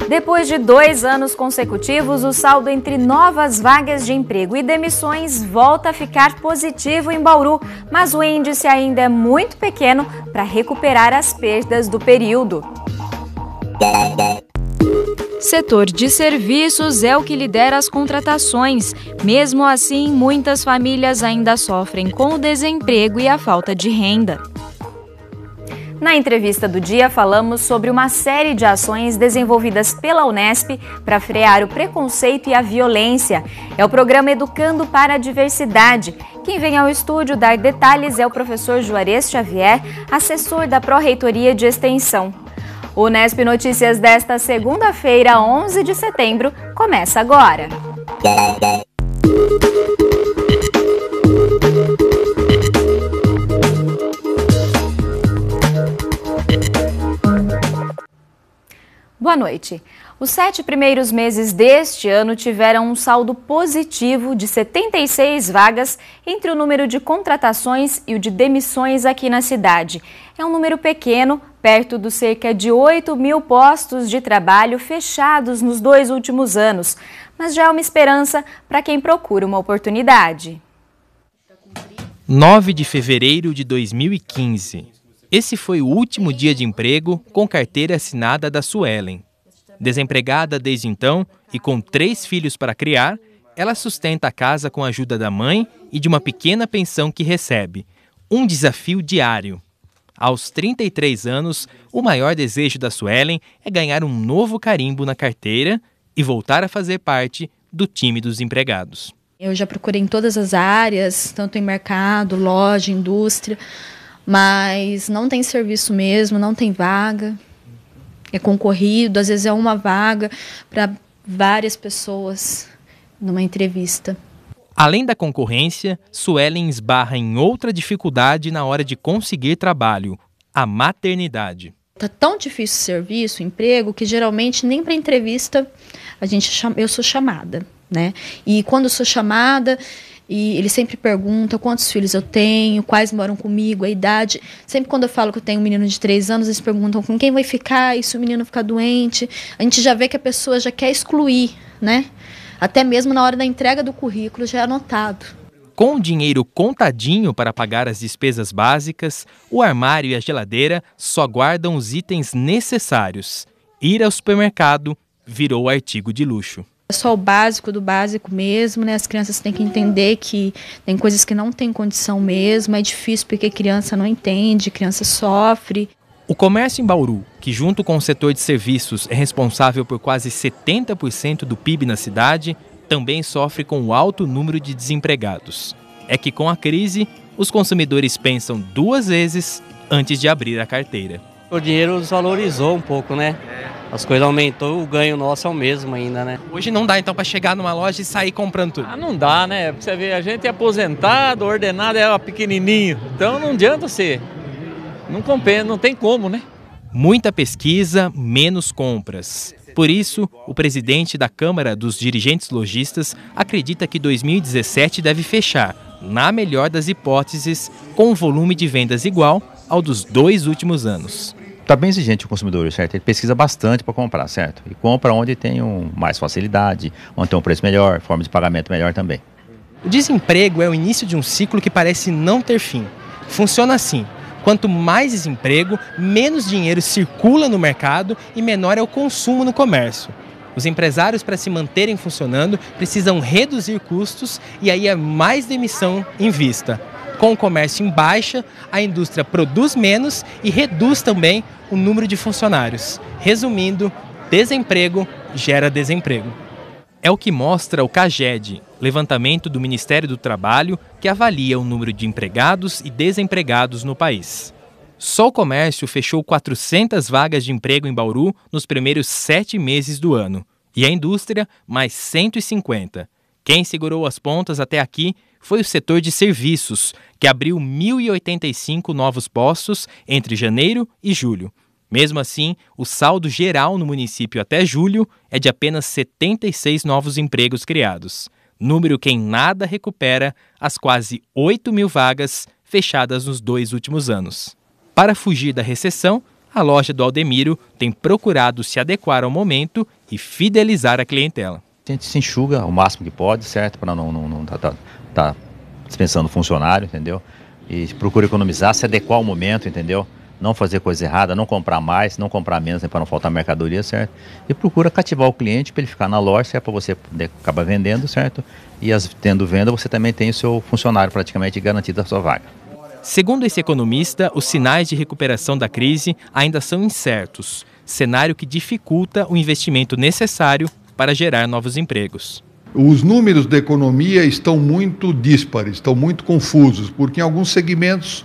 Depois de 2 anos consecutivos, o saldo entre novas vagas de emprego e demissões volta a ficar positivo em Bauru, mas o índice ainda é muito pequeno para recuperar as perdas do período. Setor de serviços é o que lidera as contratações. Mesmo assim, muitas famílias ainda sofrem com o desemprego e a falta de renda. Na entrevista do dia, falamos sobre uma série de ações desenvolvidas pela Unesp para frear o preconceito e a violência. É o programa Educando para a Diversidade. Quem vem ao estúdio dar detalhes é o professor Juarez Xavier, assessor da Pró-Reitoria de Extensão. O Unesp Notícias desta segunda-feira, 11 de setembro, começa agora. Boa noite. Os 7 primeiros meses deste ano tiveram um saldo positivo de 76 vagas entre o número de contratações e o de demissões aqui na cidade. É um número pequeno, perto dos cerca de 8.000 postos de trabalho fechados nos 2 últimos anos. Mas já é uma esperança para quem procura uma oportunidade. 9 de fevereiro de 2015. Esse foi o último dia de emprego com carteira assinada da Suelen. Desempregada desde então e com 3 filhos para criar, ela sustenta a casa com a ajuda da mãe e de uma pequena pensão que recebe. Um desafio diário. Aos 33 anos, o maior desejo da Suelen é ganhar um novo carimbo na carteira e voltar a fazer parte do time dos empregados. Eu já procurei em todas as áreas, tanto em mercado, loja, indústria, mas não tem serviço mesmo, não tem vaga. É concorrido, às vezes é uma vaga para várias pessoas numa entrevista. Além da concorrência, Suelen esbarra em outra dificuldade na hora de conseguir trabalho, a maternidade. Tá tão difícil o serviço, o emprego, que geralmente nem para entrevista eu sou chamada, né? E quando eu sou chamada, e ele sempre pergunta quantos filhos eu tenho, quais moram comigo, a idade. Sempre quando eu falo que eu tenho um menino de 3 anos, eles perguntam com quem vai ficar, e se o menino ficar doente. A gente já vê que a pessoa já quer excluir, né? Até mesmo na hora da entrega do currículo já é anotado. Com o dinheiro contadinho para pagar as despesas básicas, o armário e a geladeira só guardam os itens necessários. Ir ao supermercado virou artigo de luxo. É só o básico do básico mesmo, né? As crianças têm que entender que tem coisas que não tem condição mesmo, é difícil porque criança não entende, criança sofre. O comércio em Bauru, que junto com o setor de serviços é responsável por quase 70% do PIB na cidade, também sofre com o alto número de desempregados. É que com a crise, os consumidores pensam 2 vezes antes de abrir a carteira. O dinheiro desvalorizou um pouco, né? As coisas aumentou, o ganho nosso é o mesmo ainda, né? Hoje não dá então para chegar numa loja e sair comprando tudo? Não dá, né? Pra você ver, a gente é aposentado, ordenado é pequenininho, então não adianta ser. Não compensa, não tem como, né? Muita pesquisa, menos compras. Por isso, o presidente da Câmara dos Dirigentes Lojistas acredita que 2017 deve fechar, na melhor das hipóteses, com um volume de vendas igual ao dos 2 últimos anos. Está bem exigente o consumidor, certo? Ele pesquisa bastante para comprar, certo? E compra onde tem mais facilidade, onde tem um preço melhor, forma de pagamento melhor também. O desemprego é o início de um ciclo que parece não ter fim. Funciona assim: quanto mais desemprego, menos dinheiro circula no mercado e menor é o consumo no comércio. Os empresários, para se manterem funcionando, precisam reduzir custos e aí é mais demissão em vista. Com o comércio em baixa, a indústria produz menos e reduz também o número de funcionários. Resumindo, desemprego gera desemprego. É o que mostra o CAGED, levantamento do Ministério do Trabalho, que avalia o número de empregados e desempregados no país. Só o comércio fechou 400 vagas de emprego em Bauru nos primeiros 7 meses do ano. E a indústria, mais 150. Quem segurou as pontas até aqui foi o setor de serviços, que abriu 1.085 novos postos entre janeiro e julho. Mesmo assim, o saldo geral no município até julho é de apenas 76 novos empregos criados. Número que em nada recupera as quase 8.000 vagas fechadas nos 2 últimos anos. Para fugir da recessão, a loja do Aldemiro tem procurado se adequar ao momento e fidelizar a clientela. A gente se enxuga o máximo que pode, certo? Para não tá dispensando funcionário, entendeu? E procura economizar, se adequar ao momento, entendeu? Não fazer coisa errada, não comprar mais, não comprar menos, né, para não faltar mercadoria, certo? E procura cativar o cliente para ele ficar na loja, certo? Para você poder acabar vendendo, certo? E tendo venda, você também tem o seu funcionário praticamente garantido a sua vaga. Segundo esse economista, os sinais de recuperação da crise ainda são incertos, cenário que dificulta o investimento necessário para gerar novos empregos. Os números da economia estão muito díspares, estão muito confusos, porque em alguns segmentos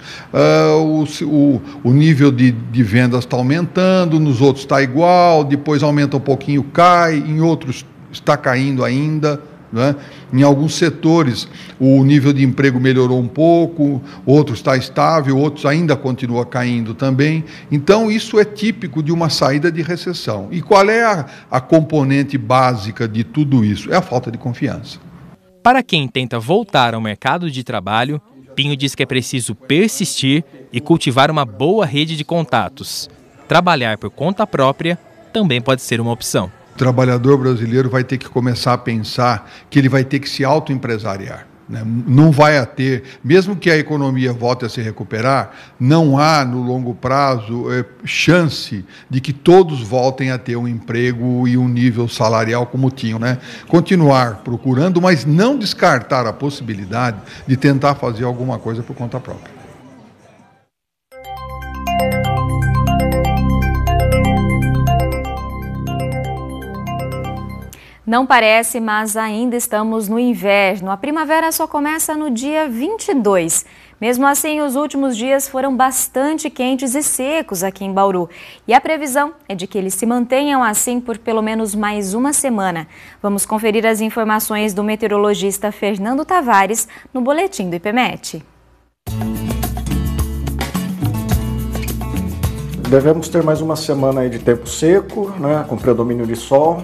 o nível de vendas está aumentando, nos outros está igual, depois aumenta um pouquinho, cai, em outros está caindo ainda. Né? Em alguns setores o nível de emprego melhorou um pouco, outros está estável, outros ainda continua caindo também. Então isso é típico de uma saída de recessão. E qual é a componente básica de tudo isso? É a falta de confiança. Para quem tenta voltar ao mercado de trabalho, Pinho diz que é preciso persistir e cultivar uma boa rede de contatos. Trabalhar por conta própria também pode ser uma opção. O trabalhador brasileiro vai ter que começar a pensar que ele vai ter que se autoempresariar. Né? Não vai ter, mesmo que a economia volte a se recuperar, não há no longo prazo chance de que todos voltem a ter um emprego e um nível salarial como tinham. Né? Continuar procurando, mas não descartar a possibilidade de tentar fazer alguma coisa por conta própria. Não parece, mas ainda estamos no inverno. A primavera só começa no dia 22. Mesmo assim, os últimos dias foram bastante quentes e secos aqui em Bauru. E a previsão é de que eles se mantenham assim por pelo menos mais uma semana. Vamos conferir as informações do meteorologista Fernando Tavares no boletim do IPMET. Devemos ter mais uma semana aí de tempo seco, né, com predomínio de sol.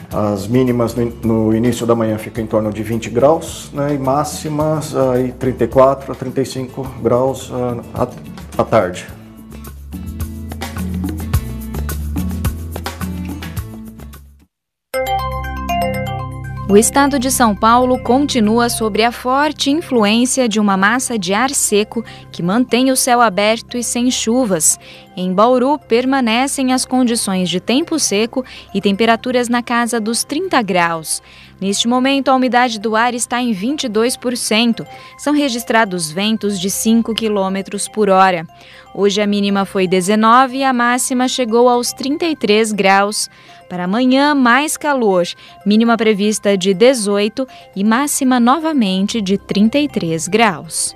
As mínimas no início da manhã ficam em torno de 20 graus, né, e máximas aí 34 a 35 graus à tarde. O estado de São Paulo continua sob a forte influência de uma massa de ar seco que mantém o céu aberto e sem chuvas. Em Bauru, permanecem as condições de tempo seco e temperaturas na casa dos 30 graus. Neste momento, a umidade do ar está em 22%. São registrados ventos de 5 km por hora. Hoje a mínima foi 19 e a máxima chegou aos 33 graus. Para amanhã, mais calor, mínima prevista de 18 e máxima novamente de 33 graus.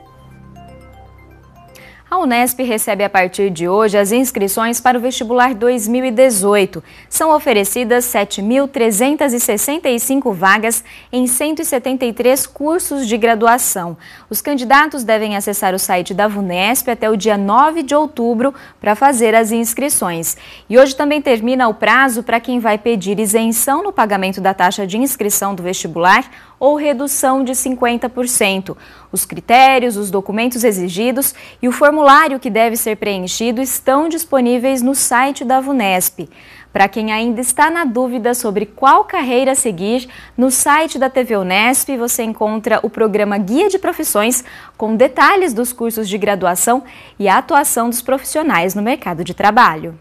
A Unesp recebe a partir de hoje as inscrições para o vestibular 2018. São oferecidas 7.365 vagas em 173 cursos de graduação. Os candidatos devem acessar o site da Unesp até o dia 9 de outubro para fazer as inscrições. E hoje também termina o prazo para quem vai pedir isenção no pagamento da taxa de inscrição do vestibular ou redução de 50%. Os critérios, os documentos exigidos e o formulário que deve ser preenchido estão disponíveis no site da Unesp. Para quem ainda está na dúvida sobre qual carreira seguir, no site da TV Unesp você encontra o programa Guia de Profissões com detalhes dos cursos de graduação e a atuação dos profissionais no mercado de trabalho.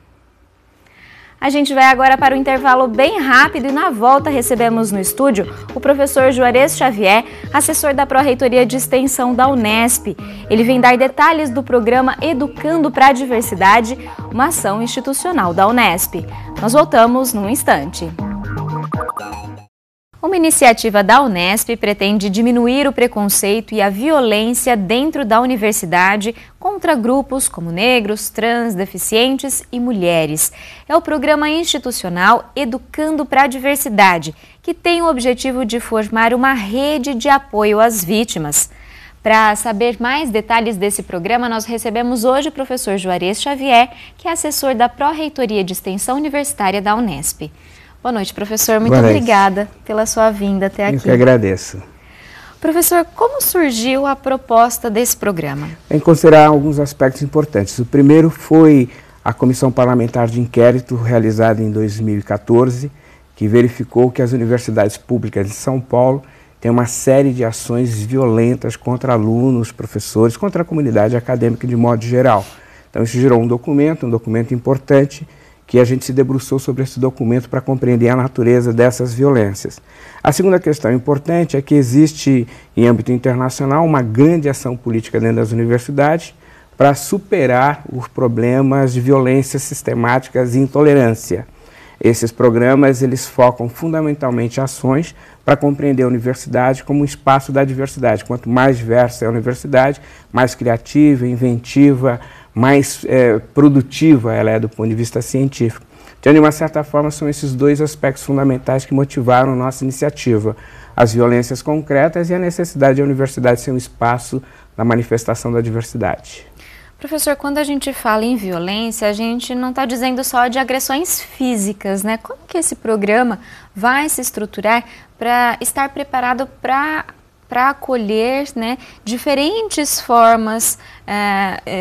A gente vai agora para o intervalo bem rápido e na volta recebemos no estúdio o professor Juarez Xavier, assessor da Pró-Reitoria de Extensão da Unesp. Ele vem dar detalhes do programa Educando para a Diversidade, uma ação institucional da Unesp. Nós voltamos num instante. Uma iniciativa da Unesp pretende diminuir o preconceito e a violência dentro da universidade contra grupos como negros, trans, deficientes e mulheres. É o programa institucional Educando para a Diversidade, que tem o objetivo de formar uma rede de apoio às vítimas. Para saber mais detalhes desse programa, nós recebemos hoje o professor Juarez Xavier, que é assessor da Pró-Reitoria de Extensão Universitária da Unesp. Boa noite, professor. Muito obrigada pela sua vinda até aqui. Eu que agradeço. Professor, como surgiu a proposta desse programa? Tem que considerar alguns aspectos importantes. O primeiro foi a Comissão Parlamentar de Inquérito, realizada em 2014, que verificou que as universidades públicas de São Paulo têm uma série de ações violentas contra alunos, professores, contra a comunidade acadêmica de modo geral. Então isso gerou um documento importante, que a gente se debruçou sobre esse documento para compreender a natureza dessas violências. A segunda questão importante é que existe, em âmbito internacional, uma grande ação política dentro das universidades para superar os problemas de violências sistemáticas e intolerância. Esses programas, eles focam fundamentalmente ações para compreender a universidade como um espaço da diversidade. Quanto mais diversa é a universidade, mais criativa, inventiva, mais produtiva ela é do ponto de vista científico. Então, de uma certa forma, são esses dois aspectos fundamentais que motivaram nossa iniciativa. As violências concretas e a necessidade da universidade ser um espaço da manifestação da diversidade. Professor, quando a gente fala em violência, a gente não está dizendo só de agressões físicas, né? Como que esse programa vai se estruturar para estar preparado para acolher, né, diferentes formas,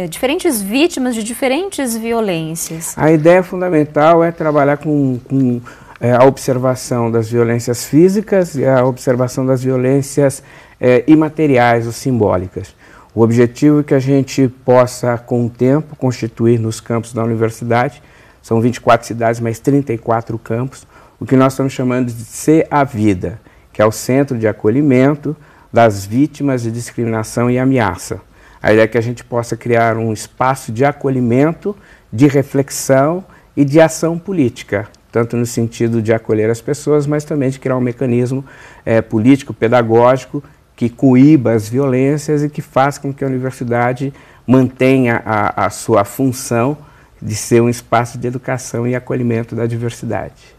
diferentes vítimas de diferentes violências? A ideia fundamental é trabalhar com a observação das violências físicas e a observação das violências imateriais ou simbólicas. O objetivo é que a gente possa, com o tempo, constituir nos campos da universidade, são 24 cidades, mais 34 campos, o que nós estamos chamando de Ser a Vida, que é o centro de acolhimento das vítimas de discriminação e ameaça. A ideia é que a gente possa criar um espaço de acolhimento, de reflexão e de ação política, tanto no sentido de acolher as pessoas, mas também de criar um mecanismo político, pedagógico, que coíba as violências e que faça com que a universidade mantenha a sua função de ser um espaço de educação e acolhimento da diversidade.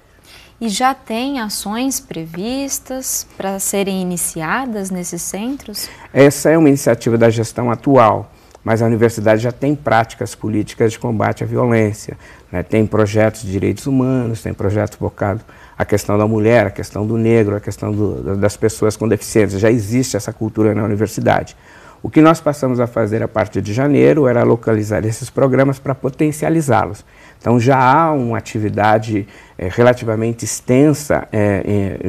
E já tem ações previstas para serem iniciadas nesses centros? Essa é uma iniciativa da gestão atual, mas a universidade já tem práticas políticas de combate à violência, né? Tem projetos de direitos humanos, tem projetos focados à questão da mulher, à questão do negro, à questão das pessoas com deficiência. Já existe essa cultura na universidade. O que nós passamos a fazer a partir de janeiro era localizar esses programas para potencializá-los. Então já há uma atividade relativamente extensa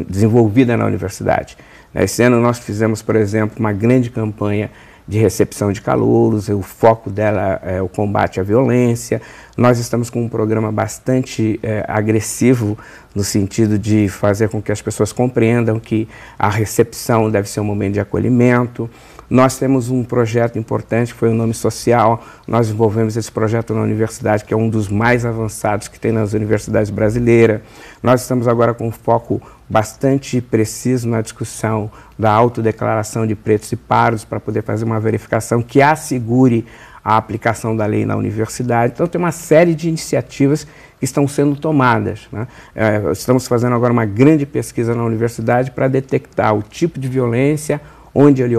desenvolvida na universidade. Esse ano nós fizemos, por exemplo, uma grande campanha de recepção de calouros, o foco dela é o combate à violência. Nós estamos com um programa bastante agressivo no sentido de fazer com que as pessoas compreendam que a recepção deve ser um momento de acolhimento. Nós temos um projeto importante, que foi o Nome Social. Nós desenvolvemos esse projeto na universidade, que é um dos mais avançados que tem nas universidades brasileiras. Nós estamos agora com um foco bastante preciso na discussão da autodeclaração de pretos e pardos, para poder fazer uma verificação que assegure a aplicação da lei na universidade. Então, tem uma série de iniciativas que estão sendo tomadas, né? Estamos fazendo agora uma grande pesquisa na universidade para detectar o tipo de violência, onde ela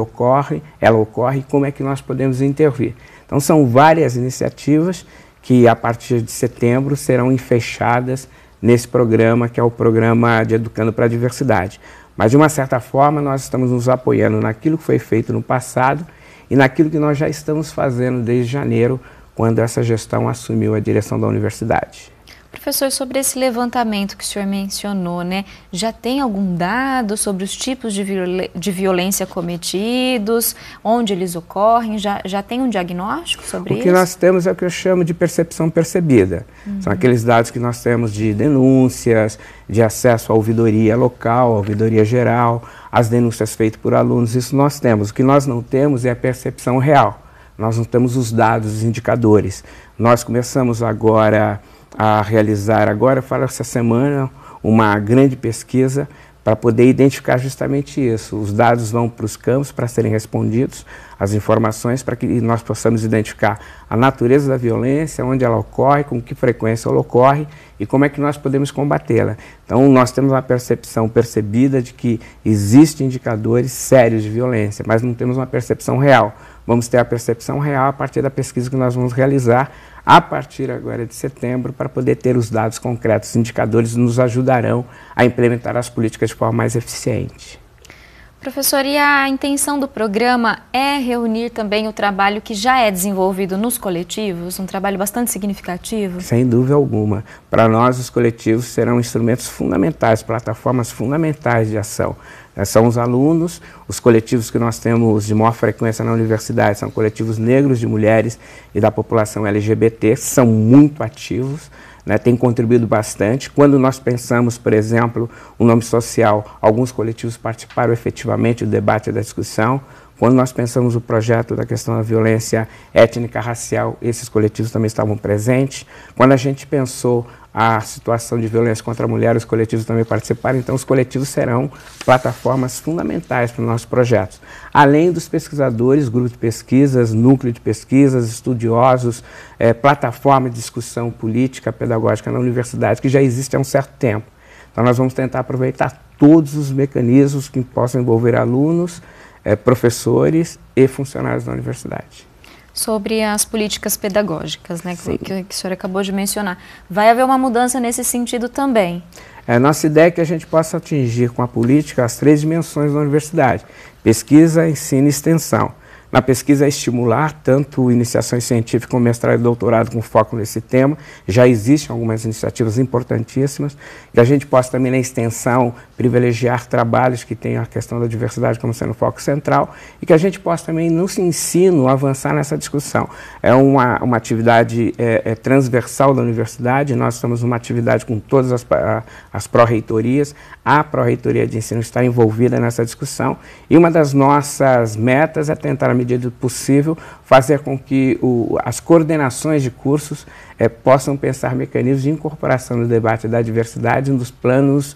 ocorre e como é que nós podemos intervir. Então, são várias iniciativas que, a partir de setembro, serão fechadas nesse programa, que é o programa de Educando para a Diversidade. Mas, de uma certa forma, nós estamos nos apoiando naquilo que foi feito no passado e naquilo que nós já estamos fazendo desde janeiro, quando essa gestão assumiu a direção da universidade. Professor, sobre esse levantamento que o senhor mencionou, né, já tem algum dado sobre os tipos de violência cometidos, onde eles ocorrem? Já tem um diagnóstico sobre isso? O que nós temos é o que eu chamo de percepção percebida. São aqueles dados que nós temos de denúncias, de acesso à ouvidoria local, à ouvidoria geral, as denúncias feitas por alunos, isso nós temos. O que nós não temos é a percepção real. Nós não temos os dados, os indicadores. Nós começamos agora a realizar, essa semana, uma grande pesquisa para poder identificar justamente isso. Os dados vão para os campos para serem respondidos, as informações para que nós possamos identificar a natureza da violência, onde ela ocorre, com que frequência ela ocorre e como é que nós podemos combatê-la. Então, nós temos uma percepção percebida de que existem indicadores sérios de violência, mas não temos uma percepção real. Vamos ter a percepção real a partir da pesquisa que nós vamos realizar a partir agora de setembro, para poder ter os dados concretos. Os indicadores nos ajudarão a implementar as políticas de forma mais eficiente. Professor, e a intenção do programa é reunir também o trabalho que já é desenvolvido nos coletivos, um trabalho bastante significativo? Sem dúvida alguma. Para nós, os coletivos serão instrumentos fundamentais, plataformas fundamentais de ação. São os alunos, os coletivos que nós temos de maior frequência na universidade, são coletivos negros, de mulheres e da população LGBT, são muito ativos. Tem contribuído bastante. Quando nós pensamos, por exemplo, o nome social, alguns coletivos participaram efetivamente do debate e da discussão. Quando nós pensamos o projeto da questão da violência étnica, racial, esses coletivos também estavam presentes. Quando a gente pensou a situação de violência contra a mulher, os coletivos também participaram. Então, os coletivos serão plataformas fundamentais para os nossos projetos. Além dos pesquisadores, grupos de pesquisas, núcleo de pesquisas, estudiosos, plataforma de discussão política, pedagógica na universidade, que já existe há um certo tempo. Então, nós vamos tentar aproveitar todos os mecanismos que possam envolver alunos, professores e funcionários da universidade. Sobre as políticas pedagógicas, né, que o senhor acabou de mencionar. Vai haver uma mudança nesse sentido também? Nossa ideia é que a gente possa atingir com a política as 3 dimensões da universidade: pesquisa, ensino e extensão. Na pesquisa, estimular tanto iniciações científicas como mestrado e doutorado com foco nesse tema. Já existem algumas iniciativas importantíssimas. Que a gente possa também, na extensão, privilegiar trabalhos que tenham a questão da diversidade como sendo foco central. E que a gente possa também, no ensino, avançar nessa discussão. É uma atividade transversal da universidade. Nós estamos numa atividade com todas as pró-reitorias. A pró-reitoria de ensino está envolvida nessa discussão. E uma das nossas metas é tentar, à medida do possível, fazer com que as coordenações de cursos possam pensar mecanismos de incorporação no debate da diversidade nos planos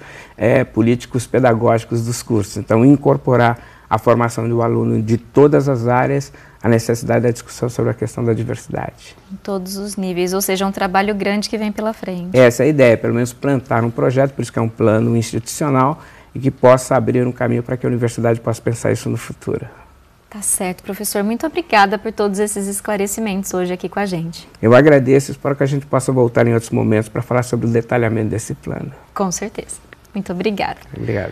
políticos pedagógicos dos cursos. Então, incorporar a formação do aluno de todas as áreas, a necessidade da discussão sobre a questão da diversidade. Em todos os níveis, ou seja, um trabalho grande que vem pela frente. Essa é a ideia, pelo menos plantar um projeto, por isso que é um plano institucional, e que possa abrir um caminho para que a universidade possa pensar isso no futuro. Tá certo, professor. Muito obrigada por todos esses esclarecimentos hoje aqui com a gente. Eu agradeço, espero que a gente possa voltar em outros momentos para falar sobre o detalhamento desse plano. Com certeza. Muito obrigada. Obrigado.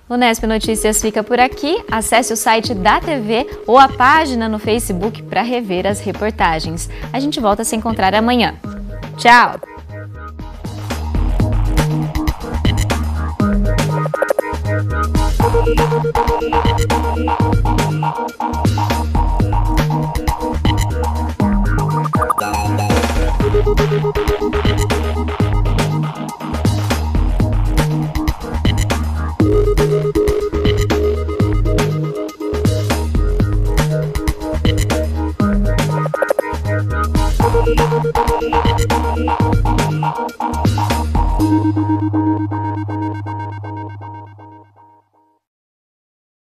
O Unesp Notícias fica por aqui. Acesse o site da TV ou a página no Facebook para rever as reportagens. A gente volta a se encontrar amanhã. Tchau!